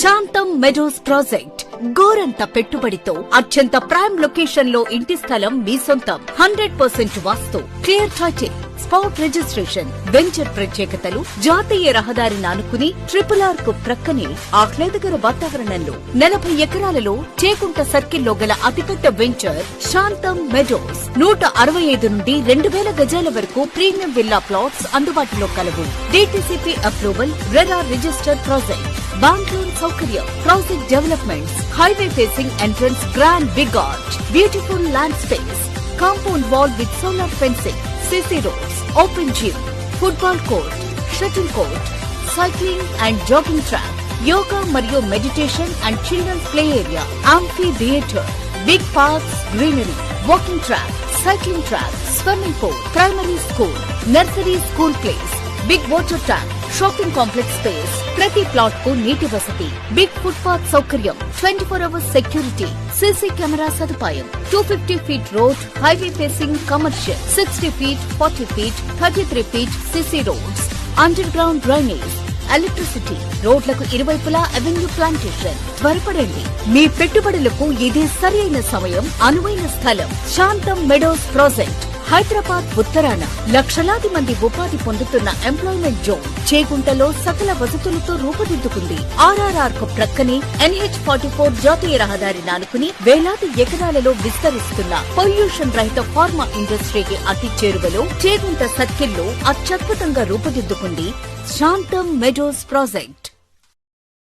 శాంతం Meadows project గోరంత పెట్టుబడితో అత్యంత ప్రైమ్ లొకేషన్ లో ఇంటి స్థలం మీ సొంతం. 100% vastu, clear title, spot registration. Venture ప్రత్యేకతలు జాతీయ రహదారిని ఆనుకుని RRR కు ప్రక్కనే ఆహ్లాదకర వాతావరణంలో 40 ఎకరాలలో చేకుంట సర్కిల్లో గల అతిపెద్ద వెంచర్ శాంతం మెడోస్. 165 నుండి 2000 గజాల వరకు ప్రీమియం విల్లా ప్లాట్స్ అందుబాటులో కలవు. DTCP approval, RRR registered project. Bank loan సౌకర్యం. Project developments, highway facing entrance, grand big arch, beautiful land space, compound wall with solar fencing, CC roads, open gym, football court, shuttle court, cycling and jogging track, yoga మరియు meditation and children's play area, amphitheater, big parks, greenery, walking track, cycling track, swimming pool, primary school, nursery school place, big water tank, shopping complex space. ప్రతి plot కు నీటి వసతి, big footpath సౌకర్యం, 24 hours security, CC camera సదుపాయం, 250 feet road, highway facing commercial, 60 feet, 40 feet, 33 feet CC roads, under ground drainage, electricity, రోడ్లకు ఇరువైపులా avenue plantation. త్వరపడండి, మీ పెట్టుబడులకు ఇదే సరైన సమయం, అనువైన స్థలం. శాంతం మెడోస్ ప్రాజెక్ట్, హైదరాబాద్ ఉత్తరాన లక్షలాది మంది ఉపాధి పొందుతున్న ఎంప్లాయ్మెంట్ జోన్. చేగుంటలో సకల వసతులతో రూపుదిద్దుకుంది. RRR కు ప్రక్కనే NH44 జాతీయ రహదారి నానుకుని వేలాది ఎకరాలలో విస్తరిస్తున్న పొల్యూషన్ రహిత ఫార్మా ఇండస్ట్రీకి అతి చేరువలో చేగుంట సర్కిల్లో అత్యద్భుతంగా రూపుదిద్దుకుంది శాంతం మెడోస్ ప్రాజెక్ట్.